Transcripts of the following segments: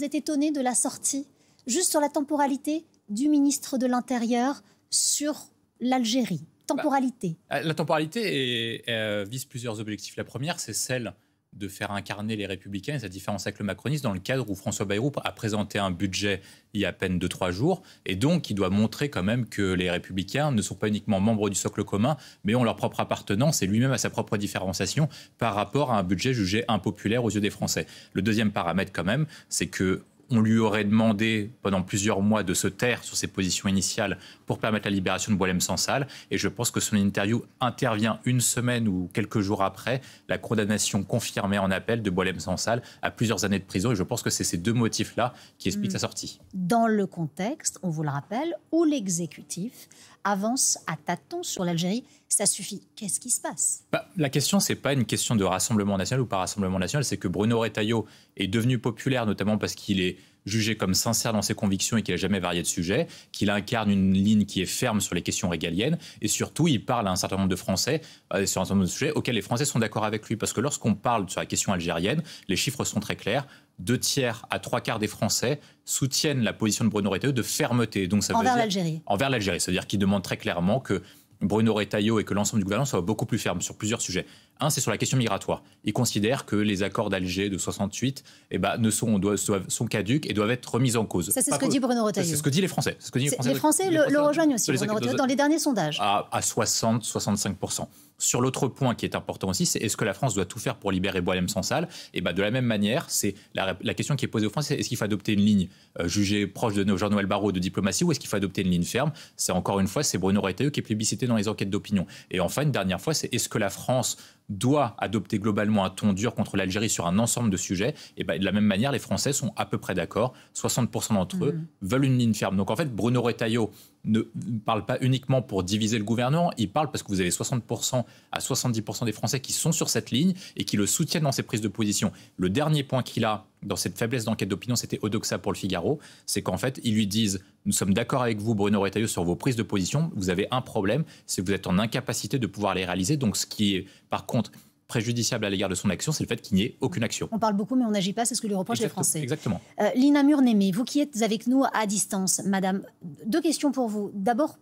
êtes étonné de la sortie, juste sur la temporalité, du ministre de l'Intérieur sur l'Algérie? Temporalité. La temporalité vise plusieurs objectifs. La première, c'est celle de faire incarner les Républicains et sa différence avec le macronisme dans le cadre où François Bayrou a présenté un budget il y a à peine 2-3 jours et donc il doit montrer quand même que les Républicains ne sont pas uniquement membres du socle commun mais ont leur propre appartenance et lui-même a sa propre différenciation par rapport à un budget jugé impopulaire aux yeux des Français. Le deuxième paramètre quand même, c'est que on lui aurait demandé pendant plusieurs mois de se taire sur ses positions initiales pour permettre la libération de Boualem Sansal. Et je pense que son interview intervient une semaine ou quelques jours après la condamnation confirmée en appel de Boualem Sansal à plusieurs années de prison. Et je pense que c'est ces deux motifs-là qui expliquent sa sortie. Dans le contexte, on vous le rappelle, où l'exécutif avance à tâtons sur l'Algérie, ça suffit. Qu'est-ce qui se passe ? La question, ce n'est pas une question de Rassemblement national ou pas Rassemblement national, c'est que Bruno Retailleau est devenu populaire, notamment parce qu'il est jugé comme sincère dans ses convictions et qu'il n'a jamais varié de sujet, qu'il incarne une ligne qui est ferme sur les questions régaliennes, et surtout, il parle à un certain nombre de Français sur un certain nombre de sujets auxquels les Français sont d'accord avec lui. Parce que lorsqu'on parle sur la question algérienne, les chiffres sont très clairs. 2/3 à 3/4 des Français soutiennent la position de Bruno Retailleau de fermeté. Donc, ça veut dire, l'Algérie. Envers l'Algérie. C'est-à-dire qu'il demande très clairement que Bruno Retailleau et que l'ensemble du gouvernement soient beaucoup plus fermes sur plusieurs sujets. Un, c'est sur la question migratoire. Il considère que les accords d'Alger de 68 sont caducs et doivent être remis en cause. Ça, c'est ce que dit Bruno Retailleau. C'est ce que disent les Français. Les Français le rejoignent aussi, Bruno Retailleau, dans les derniers sondages. À 60-65%. Sur l'autre point qui est important aussi, c'est est-ce que la France doit tout faire pour libérer Boualem Sansal ? Et de la même manière, c'est la question qui est posée aux Français, est-ce qu'il faut adopter une ligne jugée proche de Jean-Noël Barrot de diplomatie ou est-ce qu'il faut adopter une ligne ferme ? C'est encore une fois, c'est Bruno Retailleau qui est plébiscité dans les enquêtes d'opinion. Et enfin, une dernière fois, c'est est-ce que la France doit adopter globalement un ton dur contre l'Algérie sur un ensemble de sujets ? Et de la même manière, les Français sont à peu près d'accord. 60% d'entre eux veulent une ligne ferme. Donc en fait, Bruno Retailleau ne parle pas uniquement pour diviser le gouvernement, il parle parce que vous avez 60% à 70% des Français qui sont sur cette ligne et qui le soutiennent dans ses prises de position. Le dernier point qu'il a dans cette faiblesse d'enquête d'opinion, c'était Odoxa pour le Figaro, c'est qu'en fait, ils lui disent « Nous sommes d'accord avec vous, Bruno Retailleau, sur vos prises de position. Vous avez un problème, c'est que vous êtes en incapacité de pouvoir les réaliser. » Donc ce qui est, par contre, préjudiciable à l'égard de son action, c'est le fait qu'il n'y ait aucune action. On parle beaucoup, mais on n'agit pas, c'est ce que lui reprochent les Français. Exactement. Lina Mur-Némé, vous qui êtes avec nous à distance, madame, deux questions pour vous. D'abord,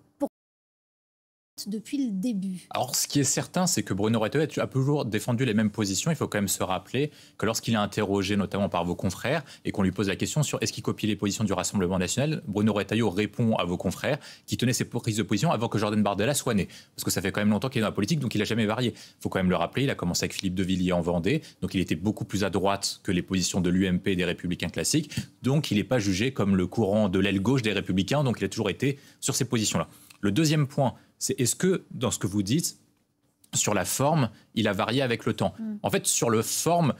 depuis le début. Alors, ce qui est certain, c'est que Bruno Retailleau a toujours défendu les mêmes positions. Il faut quand même se rappeler que lorsqu'il est interrogé, notamment par vos confrères, et qu'on lui pose la question sur est-ce qu'il copie les positions du Rassemblement national, Bruno Retailleau répond à vos confrères qu'il tenait ses prises de position avant que Jordan Bardella soit né. Parce que ça fait quand même longtemps qu'il est dans la politique, donc il n'a jamais varié. Il faut quand même le rappeler, il a commencé avec Philippe de Villiers en Vendée, donc il était beaucoup plus à droite que les positions de l'UMP et des Républicains classiques, donc il n'est pas jugé comme le courant de l'aile gauche des Républicains, donc il a toujours été sur ces positions-là. Le deuxième point, c'est est-ce que, dans ce que vous dites, sur la forme, il a varié avec le temps. En fait, sur le fond,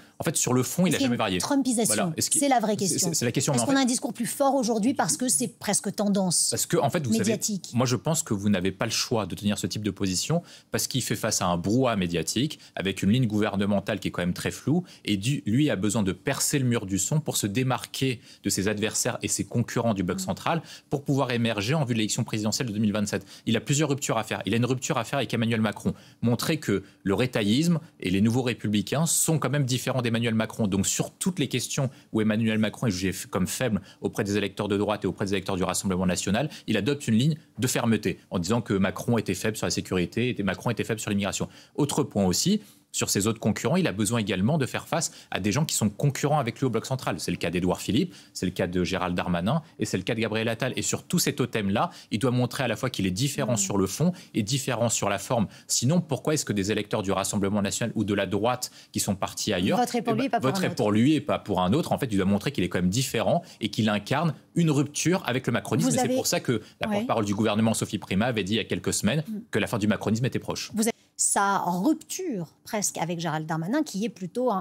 il n'a jamais varié. Trumpisation, voilà. C'est la vraie question. C'est la question. Est-ce qu'on a un discours plus fort aujourd'hui parce que c'est presque tendance parce que, en fait, médiatique. Moi, je pense que vous n'avez pas le choix de tenir ce type de position parce qu'il fait face à un brouhaha médiatique avec une ligne gouvernementale qui est quand même très floue et lui a besoin de percer le mur du son pour se démarquer de ses adversaires et ses concurrents du bloc central pour pouvoir émerger en vue de l'élection présidentielle de 2027. Il a plusieurs ruptures à faire. Il a une rupture à faire avec Emmanuel Macron. Montrer que le rétaillisme et les nouveaux républicains sont quand même différents d'Emmanuel Macron. Donc sur toutes les questions où Emmanuel Macron est jugé comme faible auprès des électeurs de droite et auprès des électeurs du Rassemblement national, il adopte une ligne de fermeté en disant que Macron était faible sur la sécurité et Macron était faible sur l'immigration. Autre point aussi, sur ses autres concurrents, il a besoin également de faire face à des gens qui sont concurrents avec lui au bloc central. C'est le cas d'Édouard Philippe, c'est le cas de Gérald Darmanin et c'est le cas de Gabriel Attal. Et sur tous ces totems-là, il doit montrer à la fois qu'il est différent sur le fond et différent sur la forme. Sinon, pourquoi est-ce que des électeurs du Rassemblement national ou de la droite qui sont partis ailleurs voteraient pour lui et pas pour un autre. Voteraient pour lui et pas pour un autre. En fait, il doit montrer qu'il est quand même différent et qu'il incarne une rupture avec le macronisme. Et c'est pour ça que la porte-parole du gouvernement, Sophie Primas, avait dit il y a quelques semaines que la fin du macronisme était proche. Sa rupture presque avec Gérald Darmanin, qui est plutôt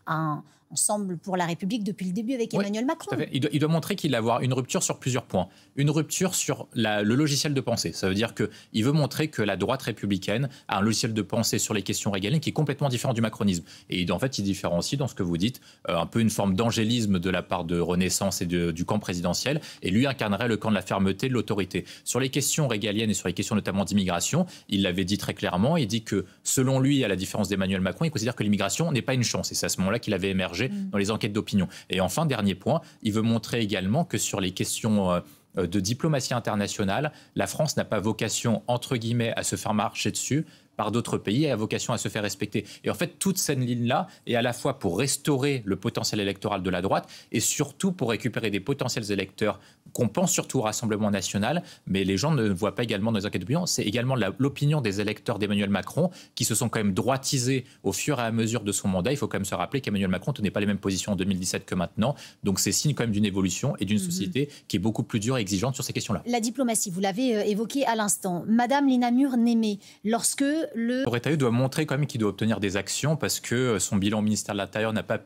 un ensemble pour la République depuis le début avec Emmanuel Macron. Tout à fait. Il doit montrer qu'il va avoir une rupture sur plusieurs points. Une rupture sur le logiciel de pensée. Ça veut dire qu'il veut montrer que la droite républicaine a un logiciel de pensée sur les questions régaliennes qui est complètement différent du macronisme. Et en fait, il différencie dans ce que vous dites un peu une forme d'angélisme de la part de Renaissance et du camp présidentiel. Et lui incarnerait le camp de la fermeté, de l'autorité. Sur les questions régaliennes et sur les questions notamment d'immigration, il l'avait dit très clairement. Il dit que selon lui, à la différence d'Emmanuel Macron, il considère que l'immigration n'est pas une chance. Et c'est à ce moment-là qu'il avait émergé émerger dans les enquêtes d'opinion. Et enfin, dernier point, il veut montrer également que sur les questions de diplomatie internationale, la France n'a pas vocation, entre guillemets, à se faire marcher dessus par d'autres pays et a vocation à se faire respecter. Et en fait, toute cette ligne-là est à la fois pour restaurer le potentiel électoral de la droite et surtout pour récupérer des potentiels électeurs qu'on pense surtout au Rassemblement national, mais les gens ne voient pas également dans les enquêtes d'opinion. C'est également l'opinion des électeurs d'Emmanuel Macron qui se sont quand même droitisés au fur et à mesure de son mandat. Il faut quand même se rappeler qu'Emmanuel Macron ne tenait pas les mêmes positions en 2017 que maintenant. Donc c'est signe quand même d'une évolution et d'une société qui est beaucoup plus dure et exigeante sur ces questions-là. La diplomatie, vous l'avez évoqué à l'instant. Madame Lina Mur-Némé, lorsque le Retailleau doit montrer quand même qu'il doit obtenir des actions parce que son bilan au ministère de l'Intérieur n'a pas,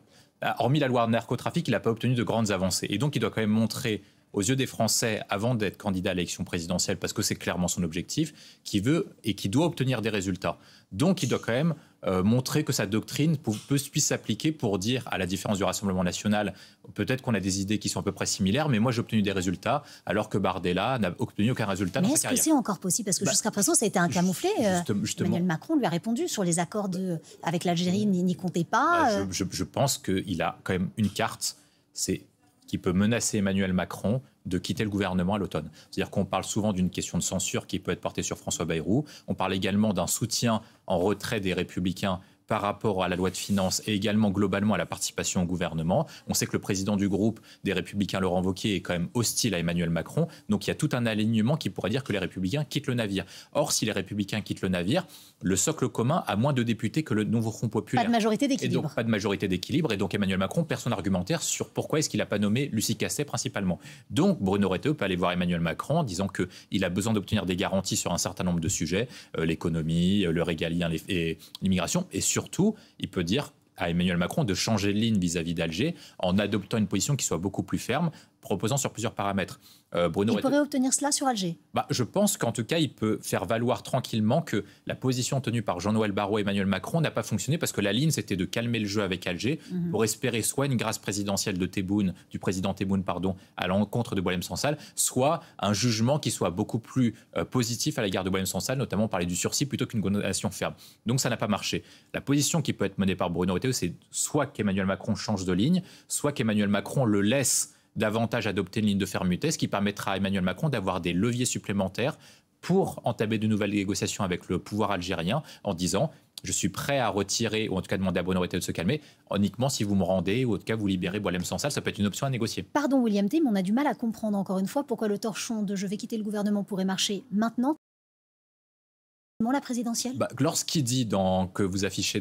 hormis la loi narcotrafic, il n'a pas obtenu de grandes avancées. Et donc il doit quand même montrer aux yeux des Français, avant d'être candidat à l'élection présidentielle, parce que c'est clairement son objectif, qu'il veut et qu'il doit obtenir des résultats. Donc il doit quand même montrer que sa doctrine puisse s'appliquer pour dire, à la différence du Rassemblement national, peut-être qu'on a des idées qui sont à peu près similaires, mais moi j'ai obtenu des résultats, alors que Bardella n'a obtenu aucun résultat dans sa carrière. Mais est-ce que c'est encore possible? Parce que jusqu'à présent, ça a été un camouflet. Emmanuel Macron lui a répondu sur les accords avec l'Algérie, n'y comptez pas. Je pense qu'il a quand même une carte, c'est qui peut menacer Emmanuel Macron de quitter le gouvernement à l'automne. C'est-à-dire qu'on parle souvent d'une question de censure qui peut être portée sur François Bayrou. On parle également d'un soutien en retrait des Républicains par rapport à la loi de finances et également globalement à la participation au gouvernement. On sait que le président du groupe des Républicains, Laurent Wauquiez, est quand même hostile à Emmanuel Macron. Donc il y a tout un alignement qui pourrait dire que les Républicains quittent le navire. Or, si les Républicains quittent le navire, le socle commun a moins de députés que le nouveau Front populaire. Pas de majorité d'équilibre. Et donc pas de majorité d'équilibre. Et donc Emmanuel Macron perd son argumentaire sur pourquoi est-ce qu'il n'a pas nommé Lucie Casset principalement. Donc Bruno Retailleau peut aller voir Emmanuel Macron en disant qu'il a besoin d'obtenir des garanties sur un certain nombre de sujets, l'économie, le régalien et l'immigration. Et surtout, il peut dire à Emmanuel Macron de changer de ligne vis-à-vis d'Alger en adoptant une position qui soit beaucoup plus ferme, proposant sur plusieurs paramètres. Il pourrait obtenir cela sur Alger? Je pense qu'en tout cas, il peut faire valoir tranquillement que la position tenue par Jean-Noël Barrot et Emmanuel Macron n'a pas fonctionné parce que la ligne, c'était de calmer le jeu avec Alger pour espérer soit une grâce présidentielle de du président Tebboune, à l'encontre de Boualem Sansal, soit un jugement qui soit beaucoup plus positif à l'égard de Boualem Sansal, notamment parler du sursis plutôt qu'une condamnation ferme. Donc ça n'a pas marché. La position qui peut être menée par Bruno Retailleau, c'est soit qu'Emmanuel Macron change de ligne, soit qu'Emmanuel Macron le laisse davantage adopter une ligne de fermeté, ce qui permettra à Emmanuel Macron d'avoir des leviers supplémentaires pour entamer de nouvelles négociations avec le pouvoir algérien en disant je suis prêt à retirer, ou en tout cas demander à Bruno Retailleau de se calmer, uniquement si vous me rendez, ou en tout cas vous libérez Boualem Sansal, ça peut être une option à négocier. Pardon William T, mais on a du mal à comprendre encore une fois pourquoi le torchon de je vais quitter le gouvernement pourrait marcher maintenant. La présidentielle? Lorsqu'il dit que vous affichez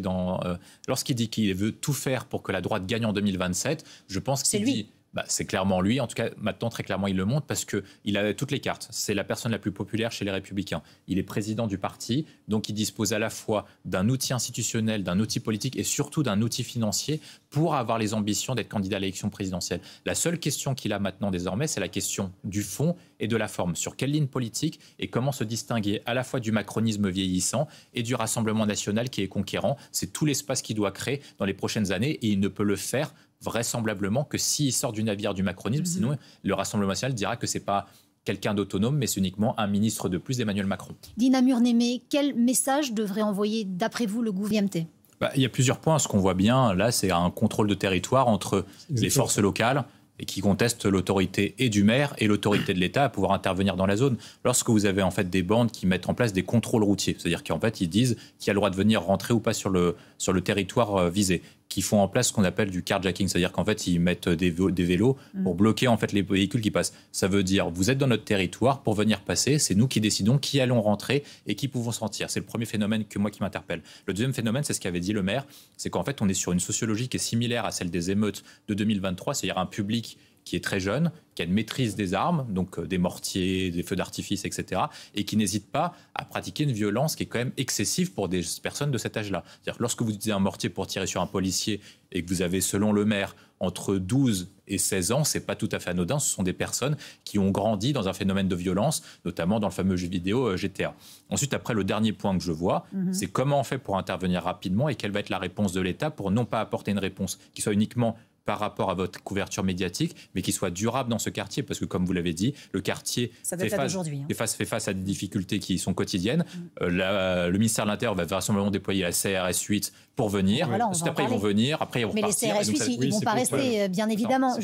lorsqu'il dit qu'il veut tout faire pour que la droite gagne en 2027, je pense qu'il dit... c'est clairement lui, en tout cas maintenant très clairement il le montre parce qu'il a toutes les cartes. C'est la personne la plus populaire chez les Républicains. Il est président du parti, donc il dispose à la fois d'un outil institutionnel, d'un outil politique et surtout d'un outil financier pour avoir les ambitions d'être candidat à l'élection présidentielle. La seule question qu'il a maintenant désormais, c'est la question du fond et de la forme. Sur quelle ligne politique et comment se distinguer à la fois du macronisme vieillissant et du Rassemblement national qui est conquérant. C'est tout l'espace qu'il doit créer dans les prochaines années et il ne peut le faire vraisemblablement que s'il sort du navire du macronisme, sinon le Rassemblement national dira que ce n'est pas quelqu'un d'autonome, mais c'est uniquement un ministre de plus d'Emmanuel Macron. Lina Mur-Némé, quel message devrait envoyer, d'après vous, le gouvernement? Il y a plusieurs points. Ce qu'on voit bien, là, c'est un contrôle de territoire entre les forces locales et qui contestent l'autorité et du maire et l'autorité de l'État à pouvoir intervenir dans la zone. Lorsque vous avez en fait des bandes qui mettent en place des contrôles routiers, c'est-à-dire qu'en fait ils disent qui a le droit de venir rentrer ou pas sur le territoire visé, qui font en place ce qu'on appelle du carjacking, c'est-à-dire qu'en fait ils mettent des vélos pour bloquer en fait les véhicules qui passent. Ça veut dire vous êtes dans notre territoire pour venir passer, c'est nous qui décidons qui allons rentrer et qui pouvons sortir. C'est le premier phénomène qui m'interpelle. Le deuxième phénomène, c'est ce qu'avait dit le maire, c'est qu'en fait on est sur une sociologie qui est similaire à celle des émeutes de 2023, c'est-à-dire un public qui est très jeune, qui a une maîtrise des armes, donc des mortiers, des feux d'artifice, etc., et qui n'hésite pas à pratiquer une violence qui est quand même excessive pour des personnes de cet âge-là. C'est-à-dire que lorsque vous utilisez un mortier pour tirer sur un policier et que vous avez, selon le maire, entre 12 et 16 ans, c'est pas tout à fait anodin. Ce sont des personnes qui ont grandi dans un phénomène de violence, notamment dans le fameux jeu vidéo GTA. Ensuite, après, le dernier point que je vois, c'est comment on fait pour intervenir rapidement et quelle va être la réponse de l'État pour non pas apporter une réponse qui soit uniquement par rapport à votre couverture médiatique, mais qui soit durable dans ce quartier, parce que comme vous l'avez dit, le quartier fait face à des difficultés qui sont quotidiennes. Le ministère de l'Intérieur va vraisemblablement déployer la CRS 8 pour venir. Voilà, ensuite, après, ils vont venir, après, ils vont repartir. Mais les CRS 8, ils ne vont pas rester, bien évidemment.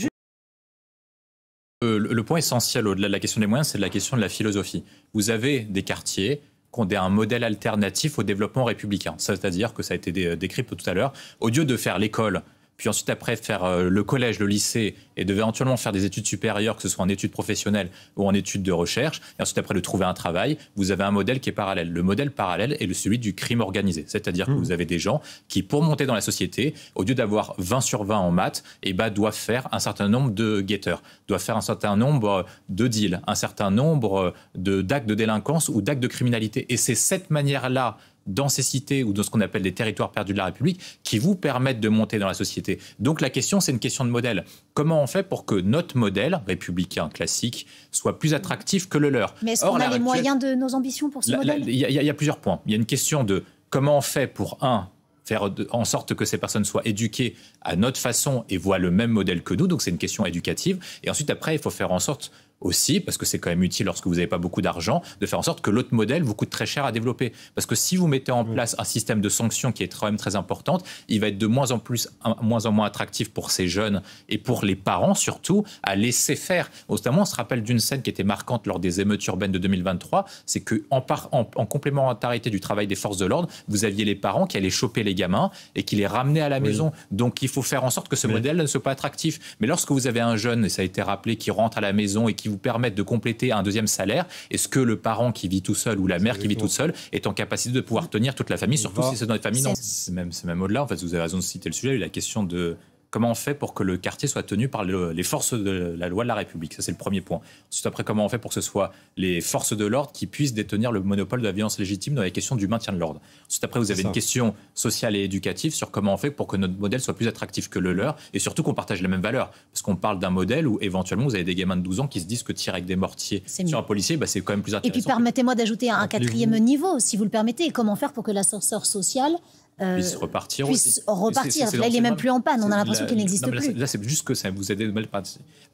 Le point essentiel, au-delà de la question des moyens, c'est la question de la philosophie. Vous avez des quartiers qui ont un modèle alternatif au développement républicain. C'est-à-dire que ça a été décrit tout à l'heure. Au lieu de faire l'école, puis ensuite après faire le collège, le lycée, et de éventuellement faire des études supérieures, que ce soit en études professionnelles ou en études de recherche, et ensuite après de trouver un travail, vous avez un modèle qui est parallèle. Le modèle parallèle est celui du crime organisé. C'est-à-dire que vous avez des gens qui, pour monter dans la société, au lieu d'avoir 20 sur 20 en maths, doivent faire un certain nombre de guetteurs, doivent faire un certain nombre de deals, un certain nombre d'actes de délinquance ou d'actes de criminalité. Et c'est cette manière-là, dans ces cités ou dans ce qu'on appelle des territoires perdus de la République, qui vous permettent de monter dans la société. Donc la question, c'est une question de modèle. Comment on fait pour que notre modèle républicain classique soit plus attractif que le leur? Mais est-ce qu'on a les moyens de nos ambitions pour ce modèle? Il y a plusieurs points. Il y a une question de comment on fait pour, faire en sorte que ces personnes soient éduquées à notre façon et voient le même modèle que nous. Donc c'est une question éducative. Et ensuite, après, il faut faire en sorte aussi, parce que c'est quand même utile lorsque vous n'avez pas beaucoup d'argent, de faire en sorte que l'autre modèle vous coûte très cher à développer. Parce que si vous mettez en place un système de sanctions qui est quand même très important, il va être de moins en moins attractif pour ces jeunes et pour les parents surtout à laisser faire. Notamment, on se rappelle d'une scène qui était marquante lors des émeutes urbaines de 2023, c'est qu'en complémentarité du travail des forces de l'ordre, vous aviez les parents qui allaient choper les gamins et qui les ramenaient à la maison. Donc il faut faire en sorte que ce modèle ne soit pas attractif. Mais lorsque vous avez un jeune, et ça a été rappelé, qui rentre à la maison et qui vous permettre de compléter un deuxième salaire, est-ce que le parent qui vit tout seul ou la mère qui vit toute seule est en capacité de pouvoir tenir toute la famille, surtout si c'est dans une famille? Non, c'est même au-delà. En fait, vous avez raison de citer le sujet, la question de comment on fait pour que le quartier soit tenu par les forces de la loi de la République. Ça, c'est le premier point. Ensuite, après, comment on fait pour que ce soit les forces de l'ordre qui puissent détenir le monopole de la violence légitime dans les questions du maintien de l'ordre. Ensuite, après, vous avez une question sociale et éducative sur comment on fait pour que notre modèle soit plus attractif que le leur et surtout qu'on partage les mêmes valeurs. Parce qu'on parle d'un modèle où, éventuellement, vous avez des gamins de 12 ans qui se disent que tirer avec des mortiers sur un policier, c'est quand même plus intéressant. Et puis, permettez-moi d'ajouter un quatrième niveau, si vous le permettez. Comment faire pour que l'ascenseur social puisse repartir. Là, il n'est même plus en panne. On a l'impression qu'il n'existe plus. Là, c'est juste que ça vous aide. Après,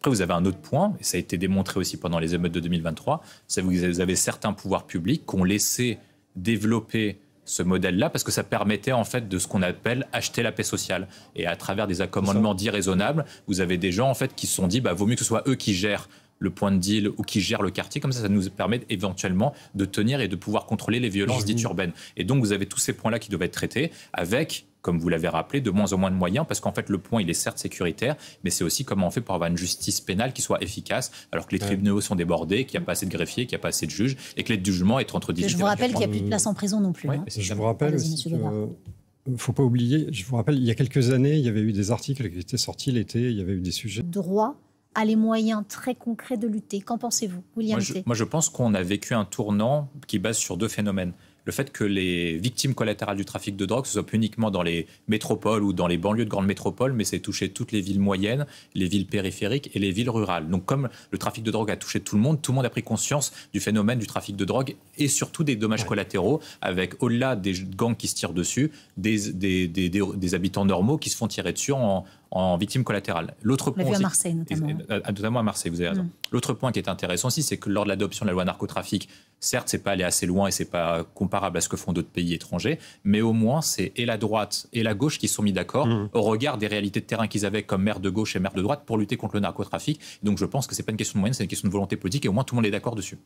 vous avez un autre point, et ça a été démontré aussi pendant les émeutes de 2023, c'est que vous avez certains pouvoirs publics qui ont laissé développer ce modèle-là parce que ça permettait en fait de ce qu'on appelle acheter la paix sociale. Et à travers des accommodements dits raisonnables, vous avez des gens en fait qui se sont dit vaut mieux que ce soit eux qui gèrent le point de deal ou qui gère le quartier, comme ça nous permet éventuellement de tenir et de pouvoir contrôler les violences dites urbaines. Et donc vous avez tous ces points-là qui doivent être traités avec, comme vous l'avez rappelé, de moins en moins de moyens, parce qu'en fait le point il est certes sécuritaire, mais c'est aussi comment on fait pour avoir une justice pénale qui soit efficace, alors que les tribunaux sont débordés, qu'il n'y a pas assez de greffiers, qu'il n'y a pas assez de juges, et que l'aide du jugement est entre 18 et 24 mois. Je vous rappelle qu'il n'y a plus de place en prison non plus. Je vous rappelle aussi qu'il ne faut pas oublier, je vous rappelle, il y a quelques années, il y avait eu des articles qui étaient sortis l'été, il y avait eu des sujets. Droit a les moyens très concrets de lutter. Qu'en pensez-vous, William T? Moi, je pense qu'on a vécu un tournant qui base sur deux phénomènes. Le fait que les victimes collatérales du trafic de drogue, ce soit plus uniquement dans les métropoles ou dans les banlieues de grandes métropoles, mais c'est touché toutes les villes moyennes, les villes périphériques et les villes rurales. Donc comme le trafic de drogue a touché tout le monde a pris conscience du phénomène du trafic de drogue et surtout des dommages collatéraux, avec au-delà des gangs qui se tirent dessus, des habitants normaux qui se font tirer dessus en victimes collatérales. L'autre point à Marseille notamment. Notamment à Marseille, vous avez raison. L'autre point qui est intéressant aussi, c'est que lors de l'adoption de la loi narcotrafic, certes, c'est pas allé assez loin et c'est pas comparable à ce que font d'autres pays étrangers, mais au moins c'est et la droite et la gauche qui sont mis d'accord au regard des réalités de terrain qu'ils avaient comme maire de gauche et maire de droite pour lutter contre le narcotrafic. Donc je pense que c'est pas une question de moyens, c'est une question de volonté politique et au moins tout le monde est d'accord dessus.